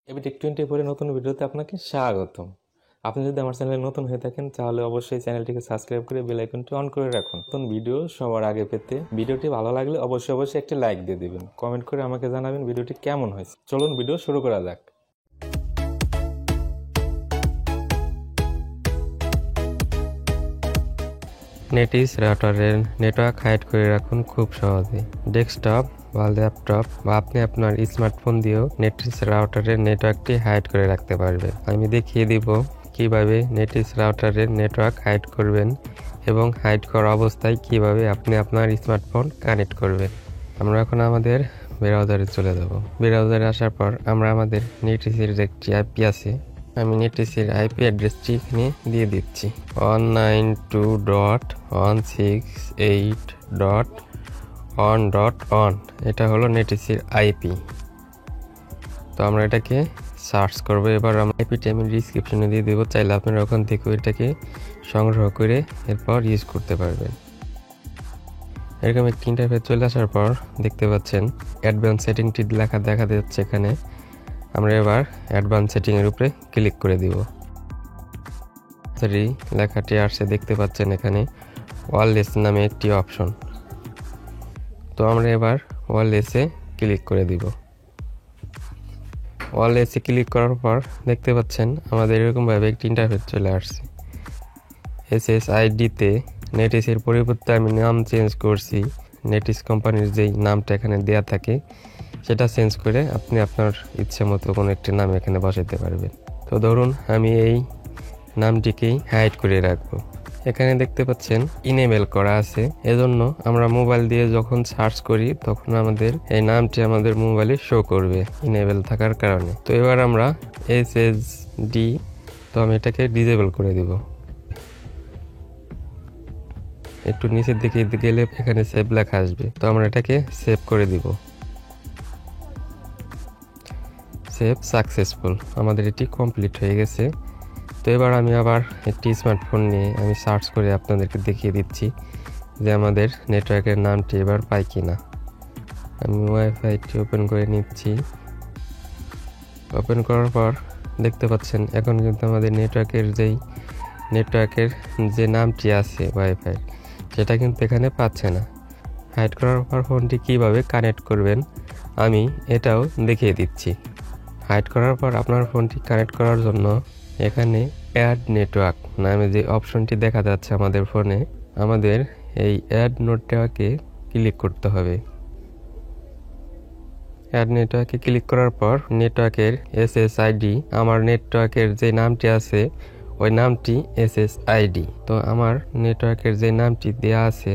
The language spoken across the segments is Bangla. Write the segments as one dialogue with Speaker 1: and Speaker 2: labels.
Speaker 1: এবিটেক 24 এর নতুন ভিডিওতে আপনাকে স্বাগতম। আপনি যদি আমার চ্যানেলে নতুন হয়ে থাকেন তাহলে অবশ্যই চ্যানেলটিকে সাবস্ক্রাইব করে বেল আইকনটি অন করে রাখুন। নতুন ভিডিও সবার আগে পেতে ভিডিওটি ভালো লাগলে অবশ্যই একটি লাইক দিয়ে দিবেন। কমেন্ট করে আমাকে জানাবেন ভিডিওটি কেমন হয়েছে। চলুন ভিডিও শুরু করা যাক।
Speaker 2: নেটিস রাউটারের নেটওয়ার্ক হাইড করে রাখুন খুব সহজে। ডেস্কটপ বা ল্যাপটপ বা আপনি আপনার স্মার্টফোন দিয়েও নেটিস রাউটারের নেটওয়ার্কটি হাইড করে রাখতে পারবে। আমি দেখিয়ে দিব কিভাবে নেটিস রাউটারের নেটওয়ার্ক হাইড করবেন এবং হাইড করা অবস্থায় কিভাবে আপনি আপনার স্মার্টফোন কানেক্ট করবেন। আমরা এখন আমাদের ব্রাউজারে চলে যাব। ব্রাউজারে আসার পর আমরা আমাদের নেটিসের যে একটি আইপি আছে, আমি নেটিসের আইপি অ্যাড্রেসটি এখানে দিয়ে দিচ্ছি 192.168.1.1। এটা হলো নেটিসের আইপি। তো আমরা এটাকে সার্চ করবো। এবার আমরা আইপিটি আমি ডিসক্রিপশনে দিয়ে দেবো, চাইলে আপনারা ওখান থেকে এটাকে সংগ্রহ করে এরপর ইউজ করতে পারবেন। এরকম একটি ইন্টারফেস চলে আসার পর দেখতে পাচ্ছেন অ্যাডভান্স সেটিংটি লেখা দেখা যাচ্ছে এখানে। আমরা এবার অ্যাডভান্স সেটিং এর উপরে ক্লিক করে দিব। লেখাটি আসছে দেখতে পাচ্ছেন এখানে ওয়্যারলেস নামে একটি অপশন। তো আমরা এবার ওয়্যারলেসে ক্লিক করে দিব। ওয়্যারলেসে ক্লিক করার পর দেখতে পাচ্ছেন আমাদের এরকম ভাবে একটি ইন্টারফেস চলে আসছে। SSID-তে নেটিসের পরিবর্তে আমি নাম চেঞ্জ করছি। নেটিস কোম্পানির যেই নামটা এখানে দেয়া থাকে সেটা চেঞ্জ করে আপনি আপনার ইচ্ছে মতো কোনো একটি নাম এখানে বসাতে পারবেন। তো ধরুন আমি এই নামটিকেই হাইড করে রাখবো। এখানে দেখতে পাচ্ছেন ইনেবল করা আছে, এজন্য আমরা মোবাইল দিয়ে যখন সার্চ করি তখন আমাদের এই নামটি আমাদের মোবাইলে শো করবে ইনেবল থাকার কারণে। তো এবার আমরা SSD, তো আমি এটাকে ডিসেবল করে দিব। একটু নিচের দিকে গেলে এখানে সেভ লেখা আসবে, তো আমরা এটাকে সেভ করে দিব। সেভ সাকসেসফুল, আমাদের এটি কমপ্লিট হয়ে গেছে। তো এবার আমি আবার একটি স্মার্টফোন নিয়ে আমি সার্চ করে আপনাদেরকে দেখিয়ে দিচ্ছি যে আমাদের নেটওয়ার্কের নামটি এবার পাই কিনা। আমি ওয়াইফাইটি ওপেন করে নিচ্ছি। ওপেন করার পর দেখতে পাচ্ছেন এখন কিন্তু আমাদের নেটওয়ার্কের যে নামটি আছে ওয়াইফাই, সেটা কিন্তু এখানে পাচ্ছে না। হাইড করার পর ফোনটি কিভাবে কানেক্ট করবেন আমি এটাও দেখিয়ে দিচ্ছি। হাইড করার পর আপনার ফোনটি কানেক্ট করার জন্য এখানে অ্যাড নেটওয়ার্ক নামে যে অপশনটি দেখা যাচ্ছে আমাদের ফোনে, আমাদের এই অ্যাড নেটওয়ার্কে ক্লিক করতে হবে। অ্যাড নেটওয়ার্কে ক্লিক করার পর নেটওয়ার্কের SSID, আমার নেটওয়ার্কের যে নামটি আছে ওই নামটি SSID। তো আমার নেটওয়ার্কের যে নামটি দেয়া আছে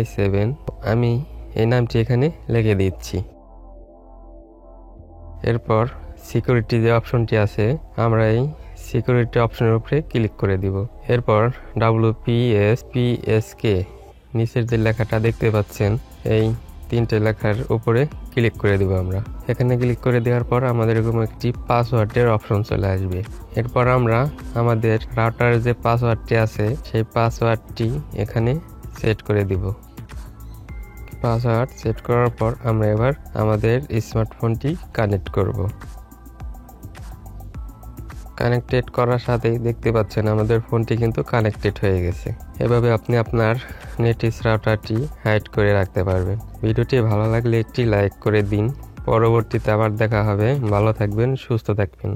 Speaker 2: Y7, আমি এই নামটি এখানে লিখে দিচ্ছি। এরপর সিকিউরিটি যে অপশনটি আছে আমরা এই সিকিউরিটি অপশনের উপরে ক্লিক করে দিব। এরপর WPS/PSK নিচের যে লেখাটা দেখতে পাচ্ছেন এই তিনটে লেখার উপরে ক্লিক করে দিব। আমরা এখানে ক্লিক করে দেওয়ার পর আমাদের এরকম একটি পাসওয়ার্ডের অপশন চলে আসবে। এরপর আমরা আমাদের রাউটারের যে পাসওয়ার্ডটি আছে সেই পাসওয়ার্ডটি এখানে সেট করে দিব। পাসওয়ার্ড সেট করার পর আমরা এবার আমাদের স্মার্টফোনটি কানেক্ট করব। কানেক্টেড করার সাথেই দেখতে পাচ্ছেন আমাদের ফোনটি কিন্তু কানেক্টেড হয়ে গেছে। এভাবে আপনি আপনার নেটিস রাউটারটি হাইড করে রাখতে পারবেন। ভিডিওটি ভালো লাগলে একটি লাইক করে দিন। পরবর্তীতে আবার দেখা হবে। ভালো থাকবেন, সুস্থ থাকবেন।